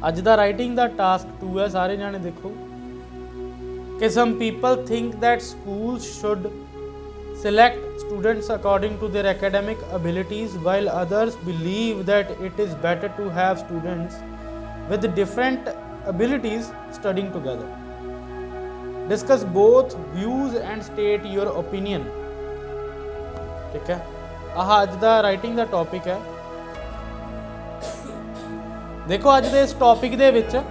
ਅੱਜ ਦਾ ਰਾਈਟਿੰਗ ਦਾ ਟਾਸਕ 2 ਹੈ। ਸਾਰੇ ਜਾਣੇ ਦੇਖੋ कि some people think that schools should select students according to their academic abilities, while others believe that it is better to have students with different abilities studying together. Discuss both views and state your opinion. ठीक है, आह अज दा writing दा topic है। देखो अज दे इस topic दे विच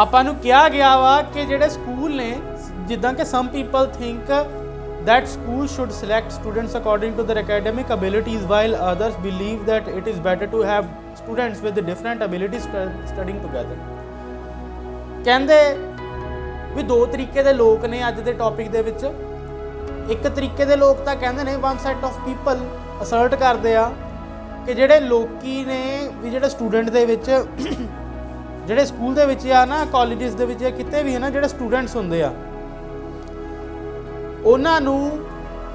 ਆਪਾਂ ਨੂੰ ਕਿਹਾ ਗਿਆ ਵਾ ਕਿ ਜਿਹੜੇ ਸਕੂਲ ਨੇ, ਜਿੱਦਾਂ ਕਿ some people think that school should select students according to their academic abilities, while others believe that it is better to have students with different abilities studying together. ਕਹਿੰਦੇ ਵੀ ਦੋ ਤਰੀਕੇ ਦੇ ਲੋਕ ਨੇ ਅੱਜ ਦੇ ਟੌਪਿਕ ਦੇ ਵਿੱਚ। ਇੱਕ ਤਰੀਕੇ ਦੇ ਲੋਕ ਤਾਂ ਕਹਿੰਦੇ ਨੇ, one set of people ਅਸਰਟ ਕਰਦੇ ਆ ਕਿ ਜਿਹੜੇ ਲੋਕੀ ਨੇ ਵੀ ਜਿਹੜੇ ਸਟੂਡੈਂਟ ਦੇ ਵਿੱਚ ਜਿਹੜੇ ਸਕੂਲ ਦੇ ਵਿੱਚ ਆ ਨਾ, ਕਾਲਜਿਸ ਦੇ ਵਿੱਚ ਜਾਂ ਕਿਤੇ ਵੀ ਹੈ ਨਾ, ਜਿਹੜੇ ਸਟੂਡੈਂਟਸ ਹੁੰਦੇ ਆ ਉਹਨਾਂ ਨੂੰ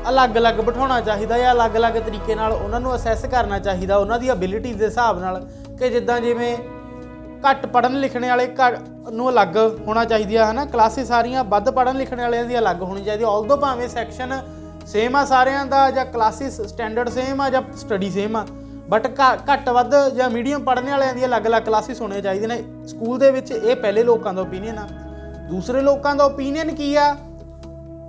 ਅਲੱਗ-ਅਲੱਗ ਬਿਠਾਉਣਾ ਚਾਹੀਦਾ ਜਾਂ ਅਲੱਗ-ਅਲੱਗ ਤਰੀਕੇ ਨਾਲ ਉਹਨਾਂ ਨੂੰ ਅਸੈਸ ਕਰਨਾ ਚਾਹੀਦਾ ਉਹਨਾਂ ਦੀ ਐਬਿਲਿਟੀਜ਼ ਦੇ ਹਿਸਾਬ ਨਾਲ। ਕਿ ਜਿੱਦਾਂ ਜਿਵੇਂ ਘੱਟ ਪੜ੍ਹਨ ਲਿਖਣ ਵਾਲੇ ਨੂੰ ਅਲੱਗ ਹੋਣਾ ਚਾਹੀਦੀ ਆ, ਹੈ ਨਾ। ਕਲਾਸਿਸ ਸਾਰੀਆਂ ਵੱਧ ਪੜ੍ਹਨ ਲਿਖਣ ਵਾਲਿਆਂ ਦੀ ਅਲੱਗ ਹੋਣੀ ਚਾਹੀਦੀ। ਆਲਦੋ ਭਾਵੇਂ ਸੈਕਸ਼ਨ ਸੇਮ ਆ ਸਾਰਿਆਂ ਦਾ, ਜਾਂ ਕਲਾਸਿਸ ਸਟੈਂਡਰਡ ਸੇਮ ਆ, ਜਾਂ ਸਟੱਡੀ ਸੇਮ ਆ, ਬਟ ਘੱਟ ਵੱਧ ਜਾਂ ਮੀਡੀਅਮ ਪੜ੍ਹਨ ਵਾਲਿਆਂ ਦੀਆਂ ਅਲੱਗ-ਅਲੱਗ ਕਲਾਸਿਸ ਹੋਣੀਆਂ ਚਾਹੀਦੀਆਂ ਨੇ ਸਕੂਲ ਦੇ ਵਿੱਚ। ਇਹ ਪਹਿਲੇ ਲੋਕਾਂ ਦਾ ਓਪੀਨੀਅਨ ਆ। ਦੂਸਰੇ ਲੋਕਾਂ ਦਾ ਓਪੀਨੀਅਨ ਕੀ ਆ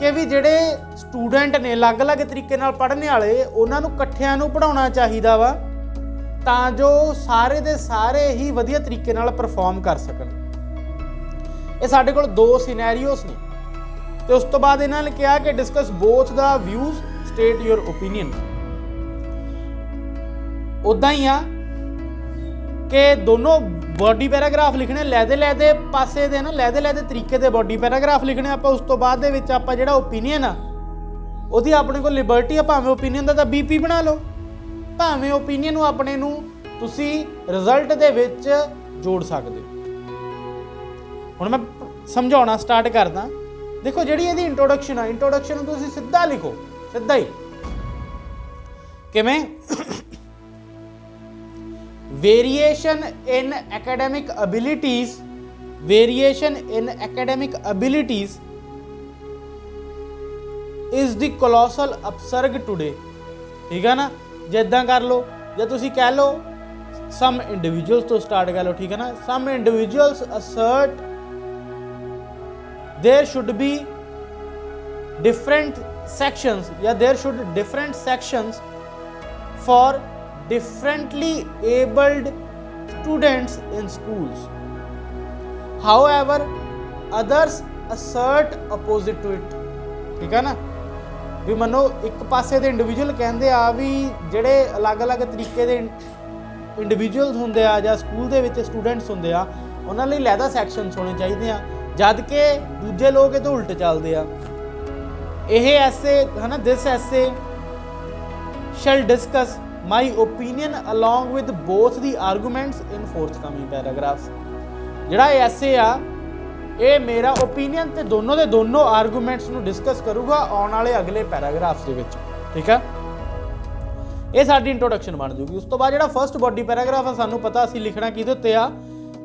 ਕਿ ਵੀ ਜਿਹੜੇ ਸਟੂਡੈਂਟ ਨੇ ਅਲੱਗ-ਅਲੱਗ ਤਰੀਕੇ ਨਾਲ ਪੜ੍ਹਨ ਵਾਲੇ, ਉਹਨਾਂ ਨੂੰ ਇਕੱਠਿਆਂ ਨੂੰ ਪੜ੍ਹਾਉਣਾ ਚਾਹੀਦਾ ਵਾ ਤਾਂ ਜੋ ਸਾਰੇ ਦੇ ਸਾਰੇ ਹੀ ਵਧੀਆ ਤਰੀਕੇ ਨਾਲ ਪਰਫਾਰਮ ਕਰ ਸਕਣ। ਇਹ ਸਾਡੇ ਕੋਲ ਦੋ ਸਿਨੈਰੀਓਸ ਨੇ ਤੇ ਉਸ ਤੋਂ ਬਾਅਦ ਇਹਨਾਂ ਨੇ ਕਿਹਾ ਕਿ discuss both the views, state your opinion. ਉੱਦਾਂ ਹੀ ਆ ਕਿ ਦੋਨੋਂ ਬੋਡੀ ਪੈਰਾਗ੍ਰਾਫ ਲਿਖਣੇ ਲੈਦੇ ਪਾਸੇ ਦੇ ਨਾ, ਲੈਦੇ ਤਰੀਕੇ ਦੇ ਬੋਡੀ ਪੈਰਾਗ੍ਰਾਫ ਲਿਖਣੇ ਆਪਾਂ। ਉਸ ਤੋਂ ਬਾਅਦ ਦੇ ਵਿੱਚ ਆਪਾਂ ਜਿਹੜਾ ਓਪੀਨੀਅਨ ਆ ਉਹਦੀ ਆਪਣੇ ਕੋਲ ਲਿਬਰਟੀ ਆ। ਭਾਵੇਂ ਓਪੀਨੀਅਨ ਦਾ ਤਾਂ BP ਬਣਾ ਲਓ, ਭਾਵੇਂ ਓਪੀਨੀਅਨ ਨੂੰ ਆਪਣੇ ਨੂੰ ਤੁਸੀਂ ਰਿਜ਼ਲਟ ਦੇ ਵਿੱਚ ਜੋੜ ਸਕਦੇ ਹੋ। ਹੁਣ ਮੈਂ ਸਮਝਾਉਣਾ ਸਟਾਰਟ ਕਰਦਾ। ਦੇਖੋ ਜਿਹੜੀ ਇਹਦੀ ਇੰਟਰੋਡਕਸ਼ਨ ਆ, ਇੰਟਰੋਡਕਸ਼ਨ ਨੂੰ ਤੁਸੀਂ ਸਿੱਧਾ ਲਿਖੋ, ਸਿੱਧਾ ਹੀ। ਕਿਵੇਂ? Variation in academic abilities is the colossal upsurge today। ਠੀਕ ਹੈ ਨਾ। ਜਿੱਦਾਂ ਕਰ ਲਓ, ਜਾਂ ਤੁਸੀਂ ਕਹਿ ਲਓ some individuals ਤੋਂ ਸਟਾਰਟ ਕਰ ਲਓ। ਠੀਕ ਹੈ ਨਾ। some individuals assert there should be different sections, ਜਾਂ there should different sections for differently abled students in schools. However, others assert opposite to it। ਠੀਕ ਹੈ ਨਾ। ਵੀ ਮੰਨੋ ਇੱਕ ਪਾਸੇ ਦੇ ਇੰਡੀਵਿਜੂਅਲ ਕਹਿੰਦੇ ਆ ਵੀ ਜਿਹੜੇ ਅਲੱਗ-ਅਲੱਗ ਤਰੀਕੇ ਦੇ ਇੰਡੀਵਿਜੂਅਲਸ ਹੁੰਦੇ ਆ ਜਾਂ ਸਕੂਲ ਦੇ ਵਿੱਚ ਸਟੂਡੈਂਟਸ ਹੁੰਦੇ ਆ, ਉਹਨਾਂ ਲਈ ਲੈਦਾ ਸੈਕਸ਼ਨਸ ਹੋਣੇ ਚਾਹੀਦੇ ਆ, ਜਦ ਕਿ ਦੂਜੇ ਲੋਕ ਇਹ ਤੋਂ ਉਲਟ ਚੱਲਦੇ ਆ। ਇਹ ਐਸੇ ਹੈ ਨਾ, ਦਿਸ ਐਸੇ shall discuss my opinion along with both the arguments in forthcoming paragraphs। ਜਿਹੜਾ ਇਹ ਐਸੇ ਆ, ਇਹ ਮੇਰਾ ਓਪੀਨੀਅਨ ਤੇ ਦੋਨੋਂ ਦੇ ਦੋਨੋਂ ਆਰਗੂਮੈਂਟਸ ਨੂੰ ਡਿਸਕਸ ਕਰੂਗਾ ਆਉਣ ਵਾਲੇ ਅਗਲੇ ਪੈਰਾਗ੍ਰਾਫਸ ਦੇ ਵਿੱਚ। ਠੀਕ ਆ। ਇਹ ਸਾਡੀ ਇੰਟਰੋਡਕਸ਼ਨ ਬਣ ਜੂਗੀ। ਉਸ ਤੋਂ ਬਾਅਦ ਜਿਹੜਾ ਫਸਟ ਬੋਡੀ ਪੈਰਾਗ੍ਰਾਫ ਆ, ਸਾਨੂੰ ਪਤਾ ਅਸੀਂ ਲਿਖਣਾ ਕਿਹਦੇ ਉੱਤੇ ਆ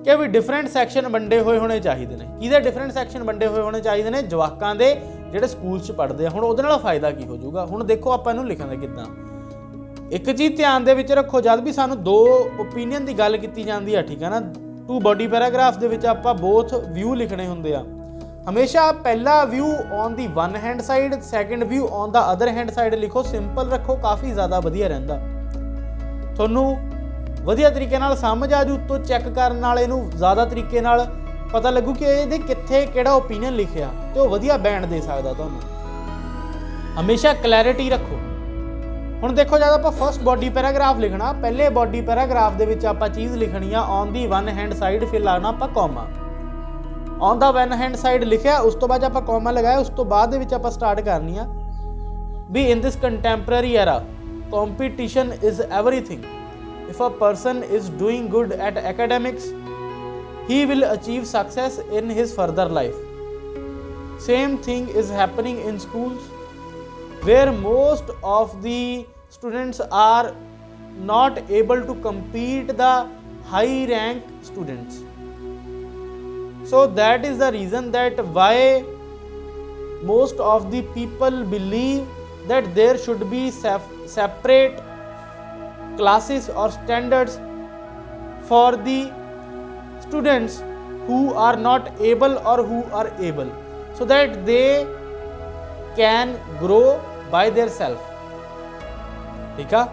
ਕਿ ਵੀ ਡਿਫਰੈਂਟ ਸੈਕਸ਼ਨ ਵੰਡੇ ਹੋਏ ਹੋਣੇ ਚਾਹੀਦੇ ਨੇ। ਕਿਹਦੇ ਡਿਫਰੈਂਟ ਸੈਕਸ਼ਨ ਵੰਡੇ ਹੋਏ ਹੋਣੇ ਚਾਹੀਦੇ ਨੇ? ਜਵਾਕਾਂ ਦੇ ਜਿਹੜੇ ਸਕੂਲ 'ਚ ਪੜ੍ਹਦੇ ਆ। ਹੁਣ ਉਹਦੇ ਨਾਲ ਫਾਇਦਾ ਕੀ ਹੋ ਜਾਊਗਾ? ਹੁਣ ਦੇਖੋ ਆਪਾਂ ਇਹਨੂੰ ਲਿਖਾਂਗੇ ਕਿੱਦਾਂ। ਇੱਕ ਚੀਜ਼ ਧਿਆਨ ਦੇ ਵਿੱਚ ਰੱਖੋ, ਜਦ ਵੀ ਸਾਨੂੰ ਦੋ ਓਪੀਨੀਅਨ ਦੀ ਗੱਲ ਕੀਤੀ ਜਾਂਦੀ ਆ, ਠੀਕ ਹੈ ਨਾ, 2 ਬੋਡੀ ਪੈਰਾਗ੍ਰਾਫ ਦੇ ਵਿੱਚ ਆਪਾਂ ਬੋਥ ਵਿਊ ਲਿਖਣੇ ਹੁੰਦੇ ਆ। ਹਮੇਸ਼ਾ ਪਹਿਲਾ view on the one hand side, second view on the other hand side ਲਿਖੋ। ਸਿੰਪਲ ਰੱਖੋ, ਕਾਫੀ ਜ਼ਿਆਦਾ ਵਧੀਆ ਰਹਿੰਦਾ। ਤੁਹਾਨੂੰ ਵਧੀਆ ਤਰੀਕੇ ਨਾਲ ਸਮਝ ਆ ਜੂ। ਉੱਤੋਂ ਚੈੱਕ ਕਰਨ ਨਾਲ ਇਹਨੂੰ ਜ਼ਿਆਦਾ ਤਰੀਕੇ ਨਾਲ ਪਤਾ ਲੱਗੂ ਕਿ ਇਹਦੇ ਕਿੱਥੇ ਕਿਹੜਾ ਓਪੀਨੀਅਨ ਲਿਖਿਆ, ਤੇ ਉਹ ਵਧੀਆ ਬੈਂਡ ਦੇ ਸਕਦਾ ਤੁਹਾਨੂੰ। ਹਮੇਸ਼ਾ ਕਲੈਰਿਟੀ ਰੱਖੋ। ਹੁਣ ਦੇਖੋ, ਜਦ ਆਪਾਂ ਫਸਟ ਬੋਡੀ ਪੈਰਾਗ੍ਰਾਫ ਲਿਖਣਾ, ਪਹਿਲੇ ਬੋਡੀ ਪੈਰਾਗ੍ਰਾਫ ਦੇ ਵਿੱਚ ਆਪਾਂ ਚੀਜ਼ ਲਿਖਣੀ ਆ on the one hand side, ਫਿਰ ਲਾਣਾ ਆਪਾਂ comma. On the one hand side ਲਿਖਿਆ, ਉਸ ਤੋਂ ਬਾਅਦ ਆਪਾਂ ਕੌਮਾ ਲਗਾਇਆ, ਉਸ ਤੋਂ ਬਾਅਦ ਦੇ ਵਿੱਚ ਆਪਾਂ ਸਟਾਰਟ ਕਰਨੀ ਆ we in this contemporary era competition is everything. If a person is doing good at academics, he will achieve success in his further life. Same thing is happening in schools, where most of the students are not able to complete the high rank students. So that is the reason that why most of the people believe that there should be separate classes or standards for the students who are not able or who are able, so that they can grow by their self. ठीक ਆ,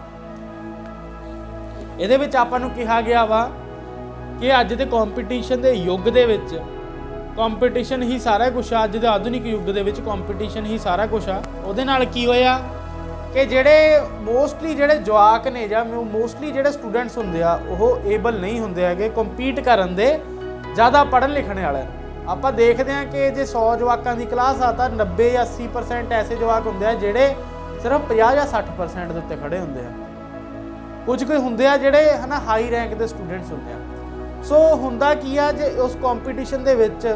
ਇਹਦੇ ਵਿੱਚ ਆਪਾਂ ਨੂੰ ਕਿਹਾ ਗਿਆ ਵਾ ਕਿ ਅੱਜ ਦੇ ਕੰਪੀਟੀਸ਼ਨ ਦੇ ਯੁੱਗ ਦੇ ਵਿੱਚ ਕੰਪੀਟੀਸ਼ਨ ਹੀ ਸਾਰਾ ਕੁਝ ਆ। ਅੱਜ ਦੇ ਆਧੁਨਿਕ ਯੁੱਗ ਦੇ ਵਿੱਚ ਕੰਪੀਟੀਸ਼ਨ ਹੀ ਸਾਰਾ ਕੁਝ ਆ। ਉਹਦੇ ਨਾਲ ਕੀ ਹੋਇਆ ਕਿ ਜਿਹੜੇ ਮੋਸਟਲੀ ਜਿਹੜੇ ਜਵਾਕ ਨੇ ਜਾਂ ਮੋਸਟਲੀ ਜਿਹੜੇ ਸਟੂਡੈਂਟਸ ਹੁੰਦੇ ਆ ਉਹ ਏਬਲ ਨਹੀਂ ਹੁੰਦੇ ਹੈਗੇ ਕੰਪੀਟ ਕਰਨ ਦੇ ਜ਼ਿਆਦਾ ਪੜ੍ਹਨ ਲਿਖਣ ਵਾਲਿਆਂ ਨੂੰ। ਆਪਾਂ ਦੇਖਦੇ ਹਾਂ ਕਿ ਜੇ 100 ਜਵਾਕਾਂ ਦੀ ਕਲਾਸ ਆ ਤਾਂ 90 ਜਾਂ 80% ਐਸੇ ਜਵਾਕ ਹੁੰਦੇ ਆ ਜਿਹੜੇ ਸਿਰਫ 50 ਜਾਂ 60% ਦੇ ਉੱਤੇ ਖੜੇ ਹੁੰਦੇ ਆ। ਕੁਝ ਕੋਈ ਹੁੰਦੇ ਆ ਜਿਹੜੇ ਹੈ ਨਾ ਹਾਈ ਰੈਂਕ ਦੇ ਸਟੂਡੈਂਟਸ ਹੁੰਦੇ ਆ। ਸੋ ਹੁੰਦਾ ਕੀ ਆ, ਜੇ ਉਸ ਕੰਪੀਟੀਸ਼ਨ ਦੇ ਵਿੱਚ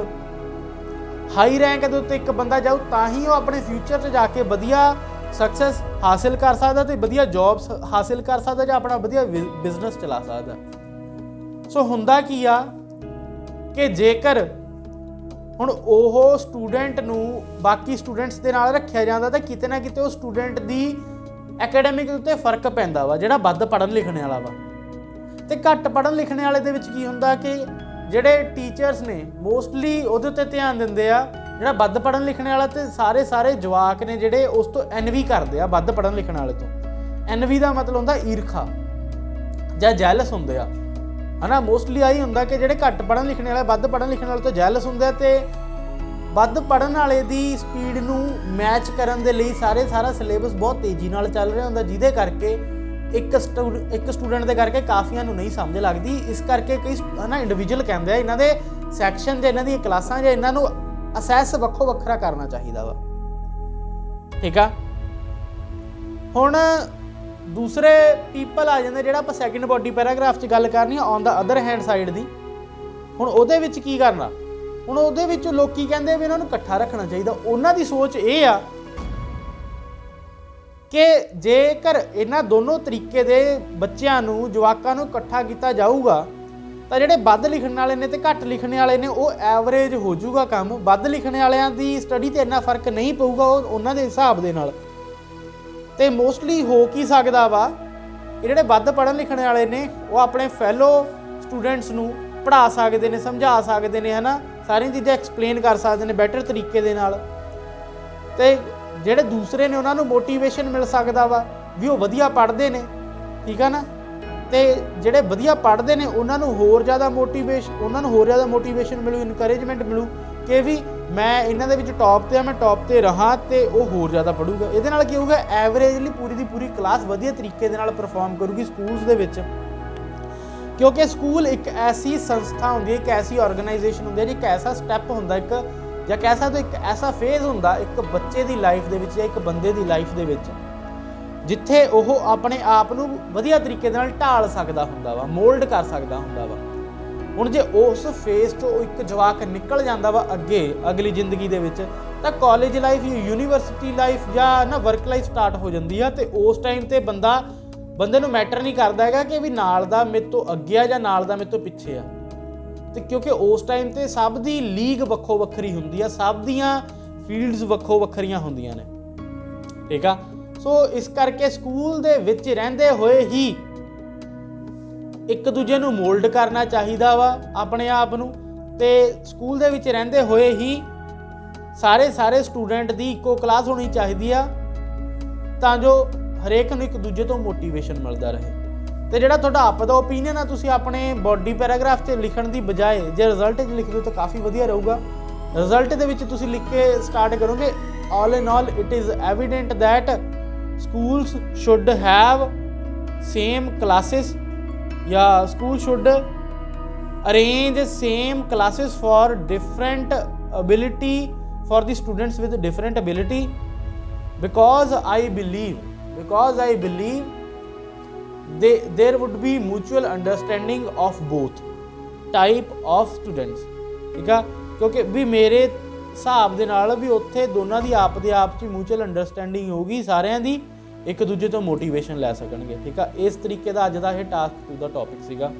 ਹਾਈ ਰੈਂਕ ਦੇ ਉੱਤੇ ਇੱਕ ਬੰਦਾ ਜਾਊ ਤਾਂ ਹੀ ਉਹ ਆਪਣੇ ਫਿਊਚਰ 'ਚ ਜਾ ਕੇ ਵਧੀਆ ਸਕਸੈਸ ਹਾਸਿਲ ਕਰ ਸਕਦਾ ਤੇ ਵਧੀਆ ਜੌਬਸ ਹਾਸਿਲ ਕਰ ਸਕਦਾ ਜਾਂ ਆਪਣਾ ਵਧੀਆ ਬਿਜ਼ਨਸ ਚਲਾ ਸਕਦਾ। ਸੋ ਹੁੰਦਾ ਕੀ ਆ ਕਿ ਜੇਕਰ ਹੁਣ ਉਹ ਸਟੂਡੈਂਟ ਨੂੰ ਬਾਕੀ ਸਟੂਡੈਂਟਸ ਦੇ ਨਾਲ ਰੱਖਿਆ ਜਾਂਦਾ ਤਾਂ ਕਿਤੇ ਨਾ ਕਿਤੇ ਉਹ ਸਟੂਡੈਂਟ ਦੀ ਐਕੈਡਮਿਕ ਉੱਤੇ ਫਰਕ ਪੈਂਦਾ ਵਾ, ਜਿਹੜਾ ਵੱਧ ਪੜ੍ਹਨ ਲਿਖਣ ਵਾਲਾ ਵਾ। ਤੇ ਘੱਟ ਪੜ੍ਹਨ ਲਿਖਣ ਵਾਲੇ ਦੇ ਵਿੱਚ ਕੀ ਹੁੰਦਾ ਕਿ ਜਿਹੜੇ ਟੀਚਰਸ ਨੇ ਮੋਸਟਲੀ ਉਹਦੇ ਉੱਤੇ ਧਿਆਨ ਦਿੰਦੇ ਆ। ਜਿਹੜਾ ਵੱਧ ਪੜ੍ਹਨ ਲਿਖਣ ਵਾਲਾ ਤੇ ਸਾਰੇ ਜਵਾਕ ਨੇ ਜਿਹੜੇ ਉਸ ਤੋਂ ਐਨਵੀ ਕਰਦੇ ਆ ਵੱਧ ਪੜ੍ਹਨ ਲਿਖਣ ਵਾਲੇ ਤੋਂ। ਐਨਵੀ ਦਾ ਮਤਲਬ ਹੁੰਦਾ ਈਰਖਾ ਜਾਂ ਜੈਲਸ ਹੁੰਦੇ ਆ, ਹੈ ਨਾ। ਮੋਸਟਲੀ ਆਹੀ ਹੁੰਦਾ ਕਿ ਜਿਹੜੇ ਘੱਟ ਪੜ੍ਹਨ ਲਿਖਣ ਵਾਲੇ ਵੱਧ ਪੜ੍ਹਨ ਲਿਖਣ ਵਾਲੇ ਤੋਂ ਜੈਲਸ ਹੁੰਦੇ ਆ ਤੇ ਵੱਧ ਪੜ੍ਹਨ ਵਾਲੇ ਦੀ ਸਪੀਡ ਨੂੰ ਮੈਚ ਕਰਨ ਦੇ ਲਈ ਸਾਰਾ ਸਿਲੇਬਸ ਬਹੁਤ ਤੇਜ਼ੀ ਨਾਲ ਚੱਲ ਰਿਹਾ ਹੁੰਦਾ, ਜਿਹਦੇ ਕਰਕੇ ਇੱਕ ਸਟੂਡੈਂਟ ਦੇ ਕਰਕੇ ਕਾਫੀਆਂ ਨੂੰ ਨਹੀਂ ਸਮਝ ਲੱਗਦੀ। ਇਸ ਕਰਕੇ ਕਈ ਹੈ ਨਾ ਇੰਡੀਵਿਜੂਅਲ ਕਹਿੰਦੇ ਆ ਇਹਨਾਂ ਦੇ ਸੈਕਸ਼ਨ ਜਾਂ ਇਹਨਾਂ ਦੀਆਂ ਕਲਾਸਾਂ ਜਾਂ ਇਹਨਾਂ ਨੂੰ ਅਸੈਸ ਵੱਖੋ ਵੱਖਰਾ ਕਰਨਾ ਚਾਹੀਦਾ ਵਾ। ਠੀਕ ਆ, ਹੁਣ ਦੂਸਰੇ ਪੀਪਲ ਆ ਜਾਂਦੇ, ਜਿਹੜਾ ਆਪਾਂ ਸੈਕਿੰਡ ਬੋਡੀ ਪੈਰਾਗ੍ਰਾਫ 'ਚ ਗੱਲ ਕਰਨੀ on the other hand side ਦੀ। ਹੁਣ ਉਹਦੇ ਵਿੱਚ ਕੀ ਕਰਨਾ, ਹੁਣ ਉਹਦੇ ਵਿੱਚ ਲੋਕੀ ਕਹਿੰਦੇ ਵੀ ਇਹਨਾਂ ਨੂੰ ਇਕੱਠਾ ਰੱਖਣਾ ਚਾਹੀਦਾ। ਉਹਨਾਂ ਦੀ ਸੋਚ ਇਹ ਆ ਕਿ ਜੇਕਰ ਇਹਨਾਂ ਦੋਨੋਂ ਤਰੀਕੇ ਦੇ ਬੱਚਿਆਂ ਨੂੰ ਜਵਾਕਾਂ ਨੂੰ ਇਕੱਠਾ ਕੀਤਾ ਜਾਊਗਾ ਤਾਂ ਜਿਹੜੇ ਵੱਧ ਲਿਖਣ ਵਾਲੇ ਨੇ ਤੇ ਘੱਟ ਲਿਖਣ ਵਾਲੇ ਨੇ ਉਹ ਐਵਰੇਜ ਹੋ ਜਾਊਗਾ ਕੰਮ। ਵੱਧ ਲਿਖਣ ਵਾਲਿਆਂ ਦੀ ਸਟੱਡੀ 'ਤੇ ਇੰਨਾ ਫਰਕ ਨਹੀਂ ਪਊਗਾ ਉਹਨਾਂ ਦੇ ਹਿਸਾਬ ਦੇ ਨਾਲ। ਤੇ ਮੋਸਟਲੀ ਹੋ ਕੀ ਸਕਦਾ ਵਾ, ਇਹ ਜਿਹੜੇ ਵੱਧ ਪੜ੍ਹਨ ਲਿਖਣ ਵਾਲੇ ਨੇ ਉਹ ਆਪਣੇ ਫੈਲੋ ਸਟੂਡੈਂਟਸ ਨੂੰ ਪੜ੍ਹਾ ਸਕਦੇ ਨੇ, ਸਮਝਾ ਸਕਦੇ ਨੇ, ਹੈ ਨਾ, ਸਾਰੀਆਂ ਚੀਜ਼ਾਂ ਐਕਸਪਲੇਨ ਕਰ ਸਕਦੇ ਨੇ ਬੈਟਰ ਤਰੀਕੇ ਦੇ ਨਾਲ। ਤੇ ਜਿਹੜੇ ਦੂਸਰੇ ਨੇ ਉਹਨਾਂ ਨੂੰ ਮੋਟੀਵੇਸ਼ਨ ਮਿਲ ਸਕਦਾ ਵਾ ਵੀ ਉਹ ਵਧੀਆ ਪੜ੍ਹਦੇ ਨੇ। ਠੀਕ ਆ ਨਾ। ਤੇ ਜਿਹੜੇ ਵਧੀਆ ਪੜ੍ਹਦੇ ਨੇ ਉਹਨਾਂ ਨੂੰ ਹੋਰ ਜ਼ਿਆਦਾ ਮੋਟੀਵੇਸ਼ਨ ਮਿਲੂ, ਇਨਕਰੇਜਮੈਂਟ ਮਿਲੂ ਕਿ ਵੀ ਮੈਂ ਇਹਨਾਂ ਦੇ ਵਿੱਚ ਟੌਪ 'ਤੇ ਆ, ਮੈਂ ਟੌਪ 'ਤੇ ਰਹਾਂ, ਤੇ ਉਹ ਹੋਰ ਜ਼ਿਆਦਾ ਪੜ੍ਹੂਗਾ। ਇਹਦੇ ਨਾਲ ਕੀ ਹੋਊਗਾ, ਐਵਰੇਜਲੀ ਪੂਰੀ ਦੀ ਪੂਰੀ ਕਲਾਸ ਵਧੀਆ ਤਰੀਕੇ ਦੇ ਨਾਲ ਪਰਫਾਰਮ ਕਰੂਗੀ ਸਕੂਲਸ ਦੇ ਵਿੱਚ। ਕਿਉਂਕਿ ਸਕੂਲ ਇੱਕ ਐਸੀ ਸੰਸਥਾ ਹੁੰਦੀ ਹੈ, ਇੱਕ ਐਸੀ ਆਰਗੇਨਾਈਜੇਸ਼ਨ ਹੁੰਦੀ ਹੈ, ਇੱਕ ਐਸਾ ਸਟੈਪ ਹੁੰਦਾ, ਇੱਕ ਜਾਂ ਕਹਿ ਸਕਦੇ ਇੱਕ ਐਸਾ ਫੇਜ਼ ਹੁੰਦਾ ਇੱਕ ਬੱਚੇ ਦੀ ਲਾਈਫ ਦੇ ਵਿੱਚ ਜਾਂ ਇੱਕ ਬੰਦੇ ਦੀ ਲਾਈਫ ਦੇ ਵਿੱਚ, ਜਿੱਥੇ ਉਹ ਆਪਣੇ ਆਪ ਨੂੰ ਵਧੀਆ ਤਰੀਕੇ ਦੇ ਨਾਲ ਢਾਲ ਸਕਦਾ ਹੁੰਦਾ ਵਾ, ਮੋਲਡ ਕਰ ਸਕਦਾ ਹੁੰਦਾ ਵਾ। ਹੁਣ ਜੇ ਉਸ ਫੇਜ਼ 'ਚੋਂ ਇੱਕ ਜਵਾਕ ਨਿਕਲ ਜਾਂਦਾ ਵਾ ਅੱਗੇ ਅਗਲੀ ਜ਼ਿੰਦਗੀ ਦੇ ਵਿੱਚ, ਤਾਂ ਕਾਲਜ ਲਾਈਫ, ਯੂਨੀਵਰਸਿਟੀ ਲਾਈਫ ਜਾਂ ਨਾ ਵਰਕ ਲਾਈਫ ਸਟਾਰਟ ਹੋ ਜਾਂਦੀ ਆ। ਤੇ ਉਸ ਟਾਈਮ 'ਤੇ ਬੰਦੇ ਨੂੰ ਮੈਟਰ ਨਹੀਂ ਕਰਦਾ ਹੈਗਾ ਕਿ ਵੀ ਨਾਲ ਦਾ ਮੇਰੇ ਤੋਂ ਅੱਗੇ ਆ ਜਾਂ ਨਾਲ ਦਾ ਮੇਰੇ ਤੋਂ ਪਿੱਛੇ ਆ। ਤੇ ਕਿਉਂਕਿ ਉਸ ਟਾਈਮ 'ਤੇ ਸਭ ਦੀ ਲੀਗ ਵੱਖੋ ਵੱਖਰੀ ਹੁੰਦੀ ਆ, ਸਭ ਦੀਆਂ ਫੀਲਡਸ ਵੱਖੋ ਵੱਖਰੀਆਂ ਹੁੰਦੀਆਂ ਨੇ। ਠੀਕ ਆ। ਸੋ ਇਸ ਕਰਕੇ ਸਕੂਲ ਦੇ ਵਿੱਚ ਰਹਿੰਦੇ ਹੋਏ ਹੀ ਇੱਕ ਦੂਜੇ ਨੂੰ ਮੋਲਡ ਕਰਨਾ ਚਾਹੀਦਾ ਵਾ ਆਪਣੇ ਆਪ ਨੂੰ, ਤੇ ਸਕੂਲ ਦੇ ਵਿੱਚ ਰਹਿੰਦੇ ਹੋਏ ਹੀ ਸਾਰੇ ਸਟੂਡੈਂਟ ਦੀ ਇੱਕੋ ਕਲਾਸ ਹੋਣੀ ਚਾਹੀਦੀ ਆ ਤਾਂ ਜੋ ਹਰੇਕ ਨੂੰ ਇੱਕ ਦੂਜੇ ਤੋਂ ਮੋਟੀਵੇਸ਼ਨ ਮਿਲਦਾ ਰਹੇ। ਤੇ ਜਿਹੜਾ ਤੁਹਾਡਾ ਆਪ ਦਾ ਓਪੀਨੀਅਨ ਆ ਤੁਸੀਂ ਆਪਣੇ ਬੋਡੀ ਪੈਰਾਗ੍ਰਾਫ 'ਚ ਲਿਖਣ ਦੀ ਬਜਾਏ ਜੇ ਰਿਜ਼ਲਟ 'ਚ ਲਿਖ ਦਿਓ ਤਾਂ ਕਾਫੀ ਵਧੀਆ ਰਹੂਗਾ। ਰਿਜ਼ਲਟ ਦੇ ਵਿੱਚ ਤੁਸੀਂ ਲਿਖ ਕੇ ਸਟਾਰਟ ਕਰੋਗੇ, all in all it is evident that schools should have same classes, yeah, school should arrange same classes for different ability, for the students with different ability, because I believe there would be mutual understanding of both type of students। ठीक है, क्योंकि भी मेरे ਹਿਸਾਬ ਦੇ ਨਾਲ ਵੀ ਉੱਥੇ ਦੋਨਾਂ ਦੀ ਆਪ ਦੇ ਆਪ 'ਚ ਮਿਊਚੁਅਲ ਅੰਡਰਸਟੈਂਡਿੰਗ ਹੋਊਗੀ ਸਾਰਿਆਂ ਦੀ, ਇੱਕ ਦੂਜੇ ਤੋਂ ਮੋਟੀਵੇਸ਼ਨ ਲੈ ਸਕਣਗੇ। ਠੀਕ ਆ, ਇਸ ਤਰੀਕੇ ਦਾ ਅੱਜ ਦਾ ਇਹ ਟਾਸਕ 2 ਦਾ ਟੌਪਿਕ ਸੀਗਾ।